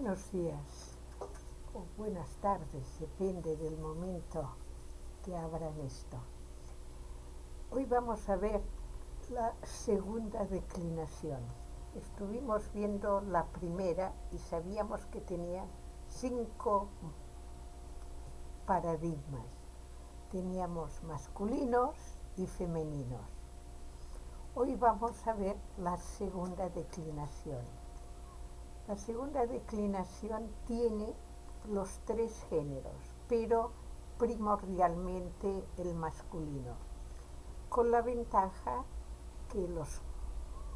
Buenos días o buenas tardes, depende del momento que abran esto. Hoy vamos a ver la segunda declinación. Estuvimos viendo la primera y sabíamos que tenía 5 paradigmas. Teníamos masculinos y femeninos. Hoy vamos a ver la segunda declinación. La segunda declinación tiene los 3 géneros, pero primordialmente el masculino, con la ventaja que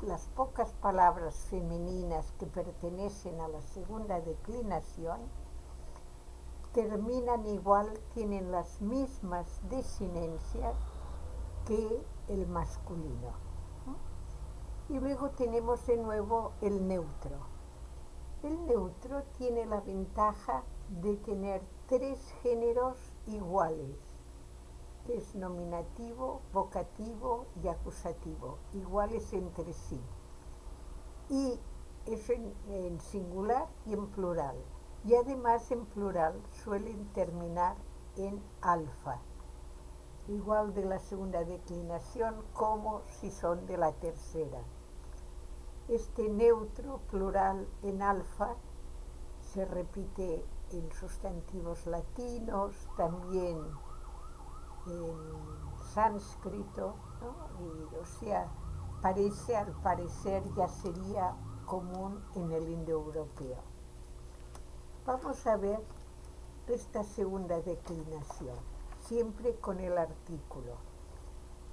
las pocas palabras femeninas que pertenecen a la segunda declinación terminan igual, tienen las mismas desinencias que el masculino. Y luego tenemos de nuevo el neutro. El neutro tiene la ventaja de tener 3 géneros iguales, que es nominativo, vocativo y acusativo, iguales entre sí. Y eso en singular y en plural. Y además en plural suelen terminar en alfa, igual de la segunda declinación como si son de la tercera. Este neutro plural en alfa se repite en sustantivos latinos, también en sánscrito, ¿no? Y, o sea, al parecer ya sería común en el indoeuropeo. Vamos a ver esta segunda declinación, siempre con el artículo.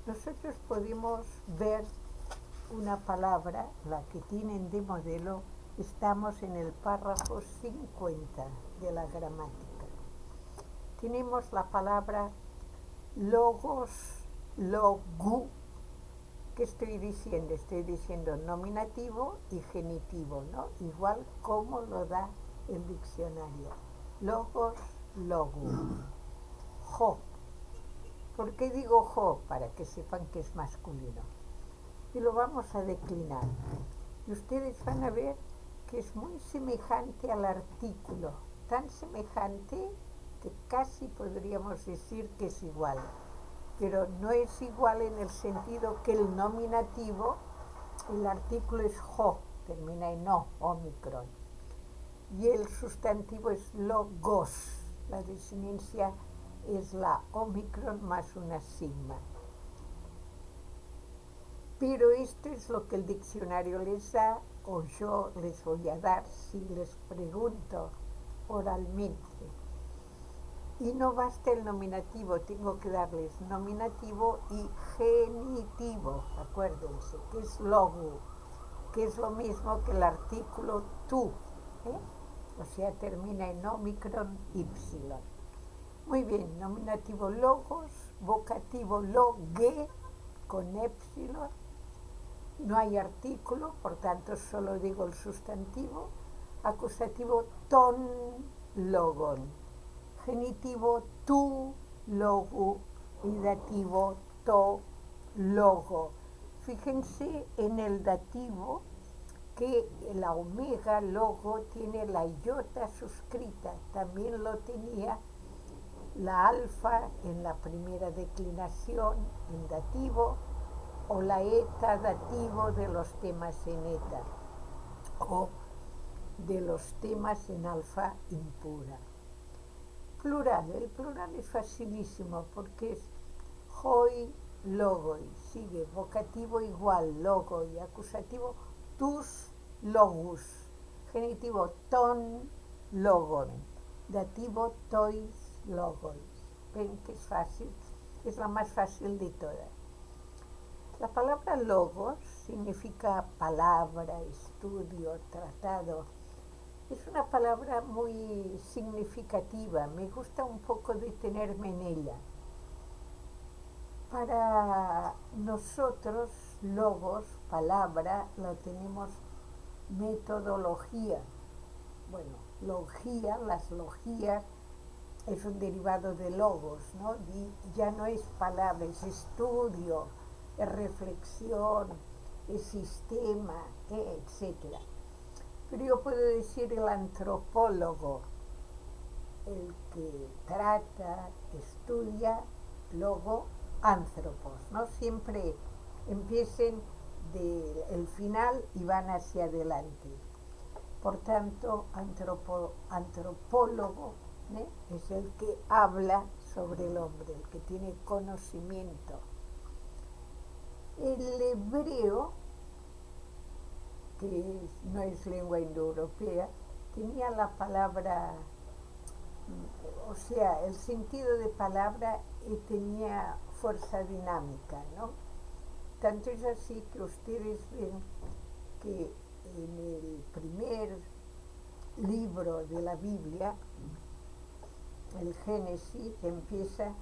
Nosotros podemos ver una palabra, la que tienen de modelo, estamos en el párrafo 50 de la gramática. Tenemos la palabra logos, logu. ¿Qué estoy diciendo? Estoy diciendo nominativo y genitivo, ¿no? Igual como lo da el diccionario. Logos, logu. Jo. ¿Por qué digo jo? Para que sepan que es masculino. Y lo vamos a declinar. Y ustedes van a ver que es muy semejante al artículo, tan semejante que casi podríamos decir que es igual, pero no es igual en el sentido que el nominativo, el artículo es jo, termina en o, omicron, y el sustantivo es logos, la desinencia es la omicron más una sigma. Pero esto es lo que el diccionario les da, o yo les voy a dar si les pregunto oralmente. Y no basta el nominativo, tengo que darles nominativo y genitivo, acuérdense, que es logu, que es lo mismo que el artículo tú, o sea, termina en omicron ypsilon. Muy bien, nominativo logos, vocativo loge, con épsilon. No hay artículo, por tanto solo digo el sustantivo. Acusativo ton, logon. Genitivo tu, logu. Y dativo to, logo. Fíjense en el dativo que la omega, logo, tiene la iota suscrita. También lo tenía la alfa en la primera declinación, en dativo, o la eta dativo de los temas en eta, o de los temas en alfa impura. Plural, el plural es facilísimo porque es hoi, logoi, sigue vocativo igual, logo, y acusativo tus, logus, genitivo ton, logon, dativo tois, logois. Ven que es fácil, es la más fácil de todas. La palabra logos significa palabra, estudio, tratado. Es una palabra muy significativa, me gusta un poco detenerme en ella. Para nosotros, logos, palabra, lo tenemos metodología. Bueno, logía, las logías es un derivado de logos, ¿no? Y ya no es palabra, es estudio, es reflexión, es sistema, etc. Pero yo puedo decir el antropólogo, el que trata, estudia, luego anthropos, ¿no? Siempre empiecen del final y van hacia adelante. Por tanto, antropólogo, ¿eh? Es el que habla sobre el hombre, el que tiene conocimiento. El hebreo, que no es lengua indoeuropea, tenía la palabra, o sea, el sentido de palabra tenía fuerza dinámica, ¿no? Tanto es así que ustedes ven que en el primer libro de la Biblia, el Génesis, empieza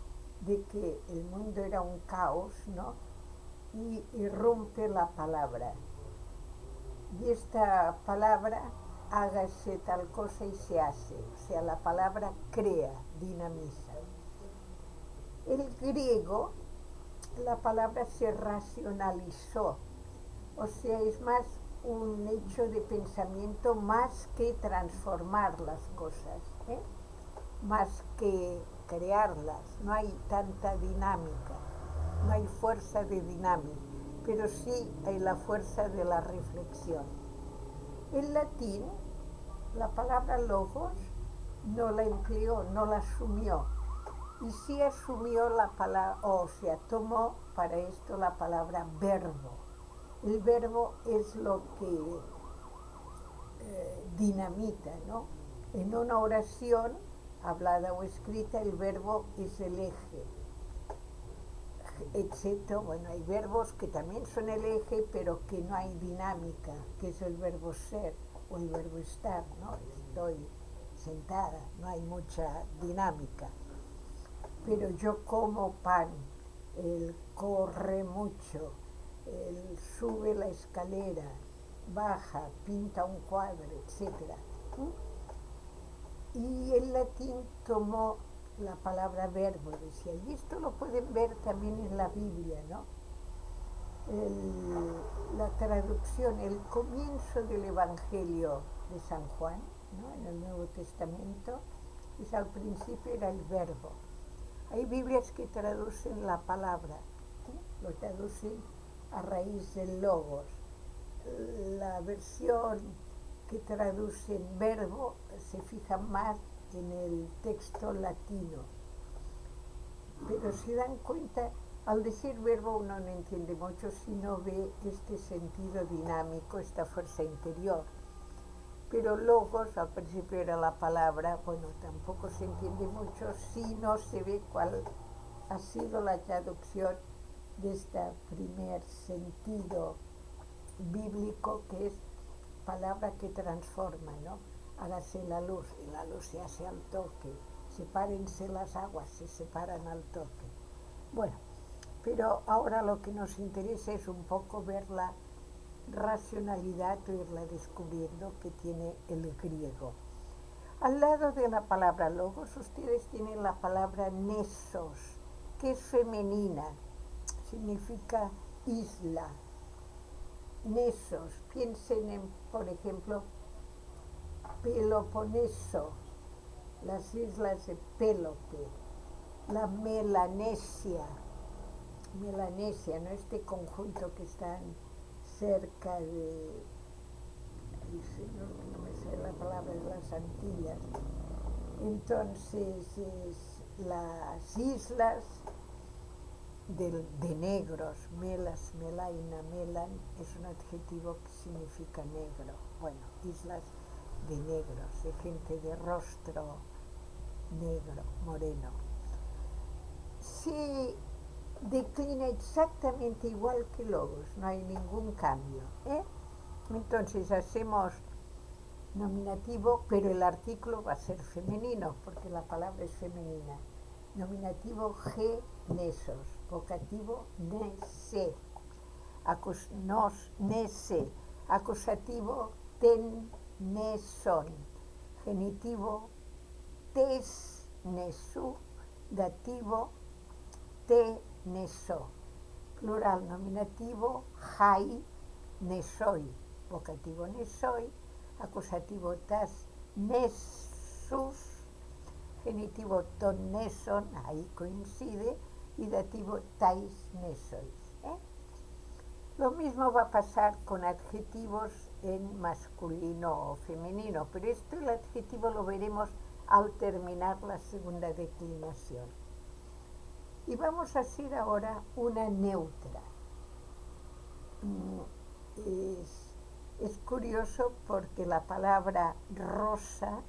de que el mundo era un caos, ¿no? Y irrumpe la palabra. Y esta palabra, hágase tal cosa y se hace. O sea, la palabra crea, dinamiza. El griego, la palabra se racionalizó. O sea, es más un hecho de pensamiento más que transformar las cosas, ¿eh? Más que crearlas. No hay tanta dinámica, no hay fuerza de dinámica, pero sí hay la fuerza de la reflexión. En latín, la palabra logos no la empleó, no la asumió, y sí asumió la palabra, o sea, tomó para esto la palabra verbo. El verbo es lo que dinamita, ¿no? En una oración, hablada o escrita, el verbo es el eje. Excepto, bueno, hay verbos que también son el eje, pero que no hay dinámica, que es el verbo ser o el verbo estar, ¿no? Estoy sentada, no hay mucha dinámica. Pero yo como pan, él corre mucho, él sube la escalera, baja, pinta un cuadro, etc. Y el latín tomó la palabra verbo, decía, y esto lo pueden ver también en la Biblia, ¿no? La traducción, el comienzo del Evangelio de San Juan, ¿no? En el Nuevo Testamento, pues al principio era el verbo. Hay Biblias que traducen la palabra, ¿sí? Lo traducen a raíz del logos. La versión que traducen verbo se fija más en el texto latino. Pero se dan cuenta, al decir verbo uno no entiende mucho si no ve este sentido dinámico, esta fuerza interior. Pero logos, al principio era la palabra, bueno, tampoco se entiende mucho si no se ve cuál ha sido la traducción de este primer sentido bíblico, que es palabra que transforma, ¿no? Hágase la luz, y la luz se hace al toque. Sepárense las aguas, se separan al toque. Bueno, pero ahora lo que nos interesa es un poco ver la racionalidad o irla descubriendo que tiene el griego. Al lado de la palabra logos, ustedes tienen la palabra nesos, que es femenina, significa isla. Nesos, piensen en, por ejemplo, Peloponeso, las islas de Pélope, la Melanesia, ¿no? Este conjunto que están cerca de, no me sé la palabra, de las Antillas. Entonces, las islas de negros, melas, melaina, melan, es un adjetivo que significa negro. Bueno, islas de negros, de gente de rostro negro, moreno. Se declina exactamente igual que logos, no hay ningún cambio, ¿eh? Entonces hacemos nominativo, pero el artículo va a ser femenino, porque la palabra es femenina. Nominativo nesos, vocativo nese, nese, acusativo neson, genitivo nesu, dativo neso, plural nominativo nesoi, vocativo nesoi, acusativo tas, nesus, genitivo ton neson, ahí coincide, y dativo tais nesois. Lo mismo va a pasar con adjetivos en masculino o femenino, pero esto el adjetivo lo veremos al terminar la segunda declinación. Y vamos a hacer ahora una neutra. Es curioso porque la palabra rosa,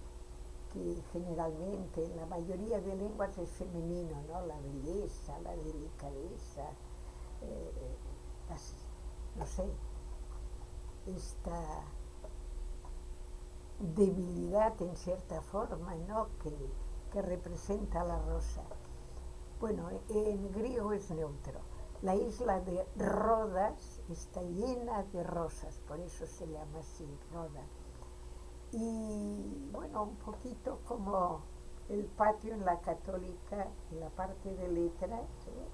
que generalmente en la mayoría de lenguas es femenino, ¿no? La belleza, la delicadeza, no sé, esta debilidad en cierta forma, ¿no? que representa la rosa. Bueno, en griego es neutro. La isla de Rodas está llena de rosas, por eso se llama así, Roda. Y bueno, un poquito como el patio en la Católica, en la parte de letras,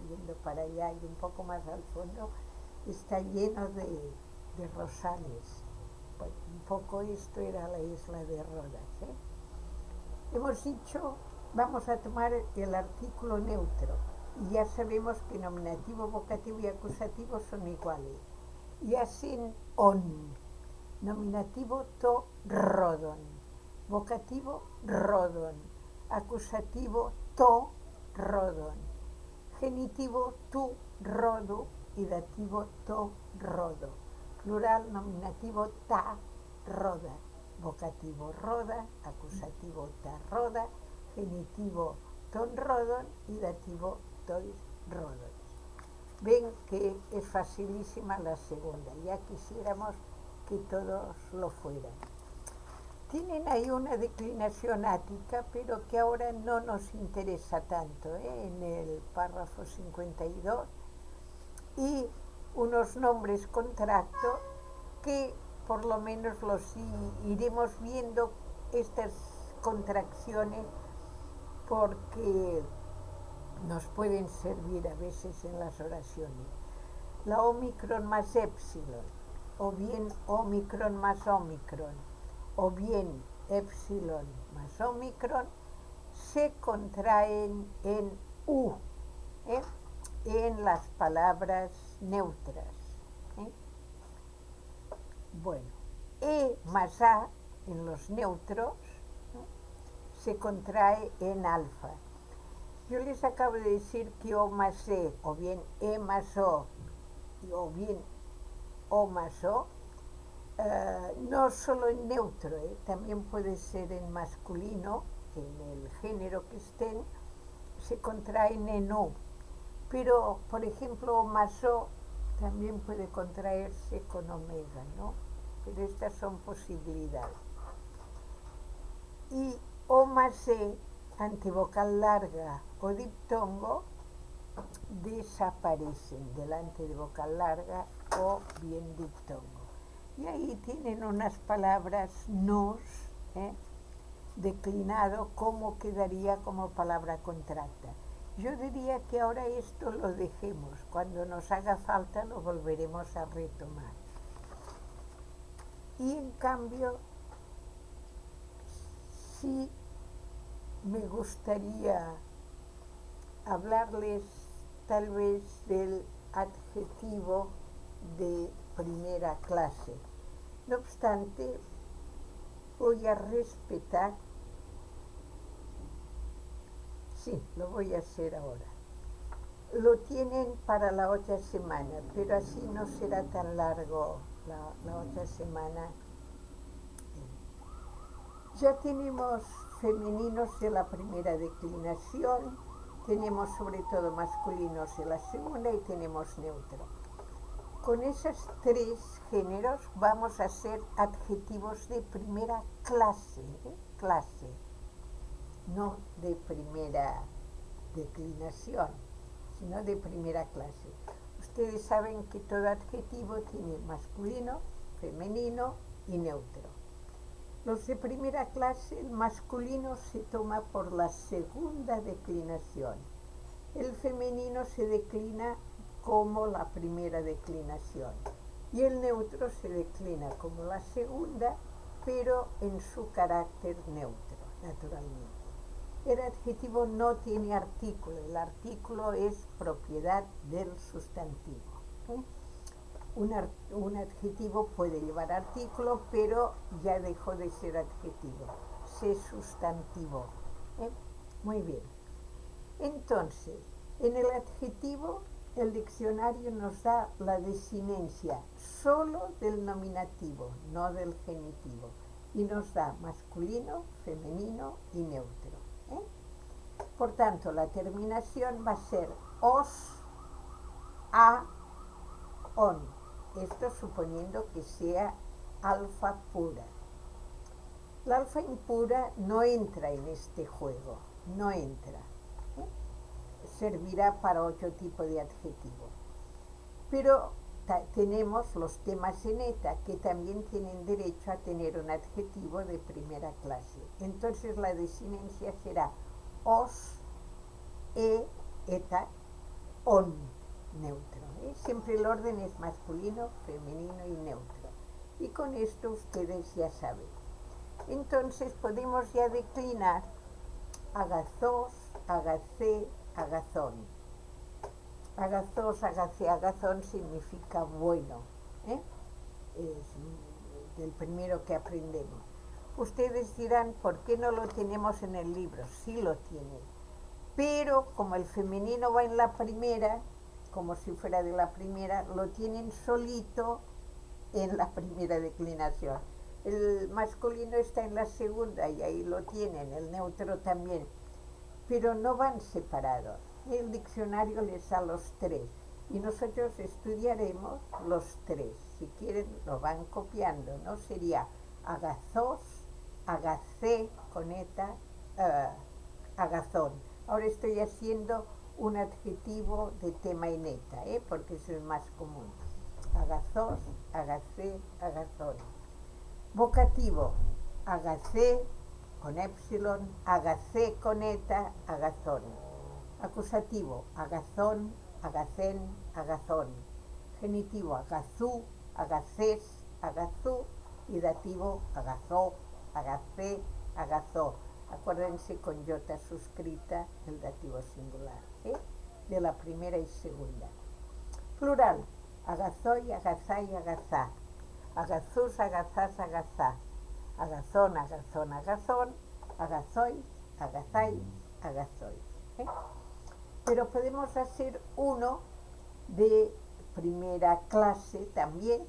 yendo para allá y un poco más al fondo, está lleno de rosales. Bueno, un poco esto era la isla de Rodas. Hemos dicho, vamos a tomar el artículo neutro. Y ya sabemos que nominativo, vocativo y acusativo son iguales. Y hacen on. Nominativo to rodon. Vocativo rodon. Acusativo to rodon. Genitivo tu rodo y dativo to rodo. Plural nominativo ta roda. Vocativo roda, acusativo ta roda, genitivo ton rodon y dativo tois rodon. Ven que es facilísima la segunda, ya quisiéramos que todos lo fueran. Tienen ahí una declinación ática, pero que ahora no nos interesa tanto, en el párrafo 52, y unos nombres contracto que por lo menos los iremos viendo estas contracciones porque nos pueden servir a veces en las oraciones. La omicron más epsilon, o bien omicron más omicron, o bien epsilon más omicron, se contraen en u, en las palabras neutras. Bueno, e más a en los neutros, se contrae en alfa. Yo les acabo de decir que o más e, o bien e más o bien o más o, no solo en neutro, también puede ser en masculino, en el género que estén, se contraen en o. Pero, por ejemplo, o más o también puede contraerse con omega, ¿no? Pero estas son posibilidades. Y o más e, antivocal larga o diptongo, desaparecen delante de vocal larga o bien diptongo. Y ahí tienen unas palabras nos, declinado, cómo quedaría como palabra contracta. Yo diría que ahora esto lo dejemos, cuando nos haga falta lo volveremos a retomar. Y en cambio, sí me gustaría hablarles tal vez del adjetivo de primera clase. No obstante, voy a respetar, sí, lo voy a hacer ahora. Lo tienen para la otra semana, pero así no será tan largo la otra semana. Ya tenemos femeninos de la primera declinación, tenemos sobre todo masculinos de la segunda y tenemos neutro. Con esos tres géneros vamos a hacer adjetivos de primera clase, clase, no de primera declinación, sino de primera clase. Ustedes saben que todo adjetivo tiene masculino, femenino y neutro. Los de primera clase, el masculino se toma por la segunda declinación. El femenino se declina como la primera declinación. Y el neutro se declina como la segunda pero en su carácter neutro, naturalmente. El adjetivo no tiene artículo, el artículo es propiedad del sustantivo. ¿Eh? Un adjetivo puede llevar artículo, pero ya dejó de ser adjetivo, se sustantivó. ¿Eh? Muy bien. Entonces, en el adjetivo, el diccionario nos da la desinencia solo del nominativo, no del genitivo, y nos da masculino, femenino y neutro. ¿Eh? Por tanto, la terminación va a ser os, a, on. Esto suponiendo que sea alfa pura. La alfa impura no entra en este juego, no entra. Servirá para otro tipo de adjetivo. Pero tenemos los temas en eta que también tienen derecho a tener un adjetivo de primera clase. Entonces la desinencia será os, eta, on, neutro. Siempre el orden es masculino, femenino y neutro. Y con esto ustedes ya saben. Entonces podemos ya declinar agazós, agacé, agazón. Agazós, agacé, agazón significa bueno. Es del primero que aprendemos. Ustedes dirán, ¿por qué no lo tenemos en el libro? Sí lo tienen. Pero como el femenino va en la primera, como si fuera de la primera, lo tienen solito en la primera declinación. El masculino está en la segunda y ahí lo tienen, el neutro también, pero no van separados. El diccionario les da los tres y nosotros estudiaremos los tres. Si quieren lo van copiando, ¿no? Sería agazós, agacé con eta, agazón. Ahora estoy haciendo un adjetivo de tema en eta, porque es el más común. Agazós, agacé, agazón. Vocativo, agacé con épsilon, agacé con eta, agazón. Acusativo, agazón, agacén, agazón. Genitivo, agazú, agacés, agazú. Y dativo, agazó, agacé, agazó. Acuérdense con iota suscrita el dativo singular, de la primera y segunda. Plural, agazoy, agazay, agazá. Agazús, agazás, agazá. Agazón, agazón, agazón. Agazoy, agazay, agazoy. Pero podemos hacer uno de primera clase también,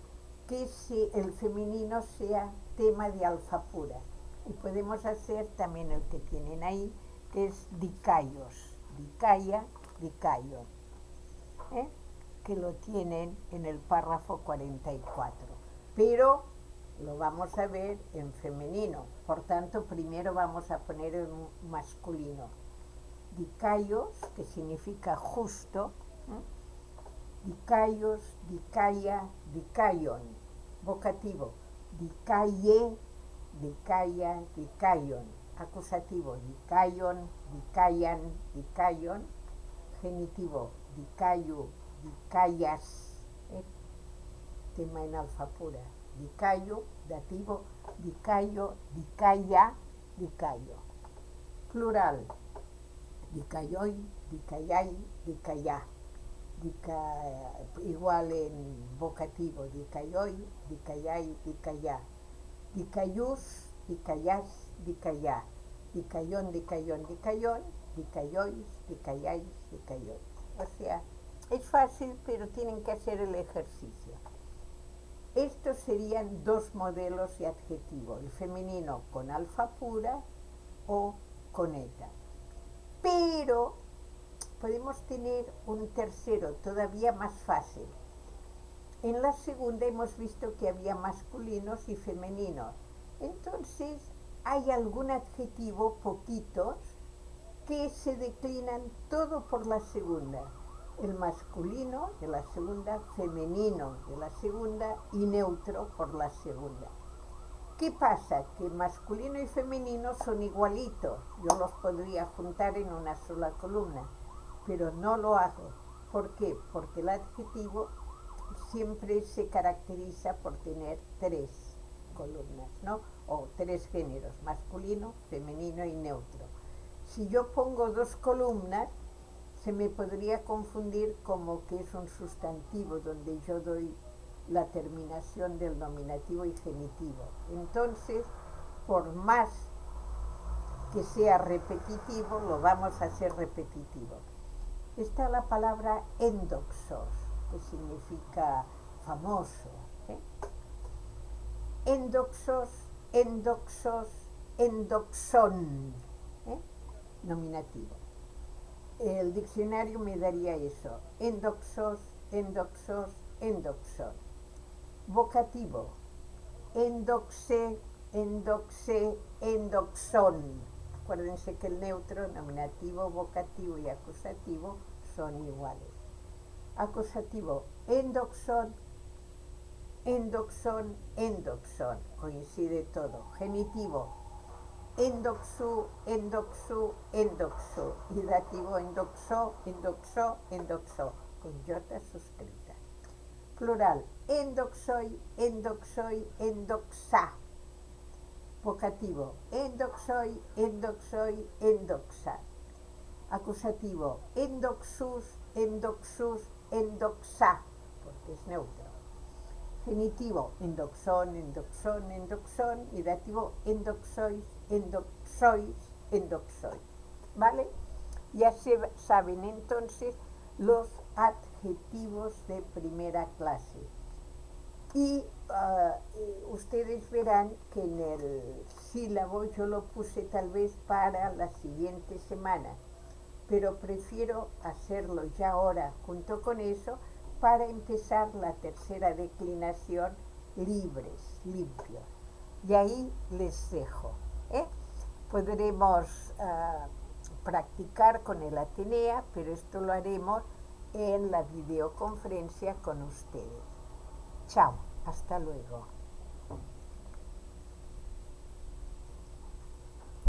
que el femenino sea tema de alfa pura. Y podemos hacer también el que tienen ahí, que es dicaios, dicaya, dicayo, que lo tienen en el párrafo 44. Pero lo vamos a ver en femenino, por tanto primero vamos a poner en masculino. Dicaios, que significa justo, dicaios, dicaya, dicayon. Vocativo, dicaye, dicaya, dicayon. Acusativo, dicayon, dicayan, dicayon. Genitivo, dicayu, dicayas, tema en alfa pura. Dicayo, dativo, dicayo, dicaya, dicayo. Plural, dicayoy, dicayay, dicayá. Igual en vocativo, dicayoy, dicayay, dicayá. Dicayús, dicayás, dicayá. Dicayón, dicayón, dicayón. Dicayois, dicayáis, dicayoy. O sea, es fácil, pero tienen que hacer el ejercicio. Estos serían dos modelos de adjetivo, el femenino con alfa pura o con eta. Pero podemos tener un tercero todavía más fácil. En la segunda hemos visto que había masculinos y femeninos. Entonces hay algún adjetivo, poquitos, que se declinan todo por la segunda. El masculino de la segunda, femenino de la segunda y neutro por la segunda. ¿Qué pasa? Que masculino y femenino son igualitos. Yo los podría juntar en una sola columna, pero no lo hago. ¿Por qué? Porque el adjetivo siempre se caracteriza por tener tres. columnas, ¿no? O 3 géneros, masculino, femenino y neutro. Si yo pongo 2 columnas, se me podría confundir como que es un sustantivo donde yo doy la terminación del nominativo y genitivo. Entonces, por más que sea repetitivo, lo vamos a hacer repetitivo. Está la palabra endoxos, que significa famoso. ¿Eh? Endoxos, endoxos, endoxón. ¿Eh? Nominativo. El diccionario me daría eso. Endoxos, endoxos, endoxón. Vocativo. Endoxe, endoxe, endoxón. Acuérdense que el neutro, nominativo, vocativo y acusativo son iguales. Acusativo, endoxón, endoxón, endoxón. Coincide todo. Genitivo, endoxu, endoxu, endoxu. Y dativo, endoxó, endoxó, endoxó. Con yotas suscritas. Plural, endoxoi, endoxoi, endoxa. Vocativo, endoxoi, endoxoi, endoxa. Acusativo, endoxus, endoxus, endoxa, porque es neutro. Genitivo, endoxón, endoxón, endoxón. Y dativo, endoxois, endoxois, endoxois. ¿Vale? Ya saben entonces los adjetivos de primera clase. Y ustedes verán que en el sílabo yo lo puse tal vez para la siguiente semana, pero prefiero hacerlo ya ahora junto con eso para empezar la tercera declinación libres, limpios. Y ahí les dejo. Podremos practicar con el Atenea, pero esto lo haremos en la videoconferencia con ustedes. Chao, hasta luego.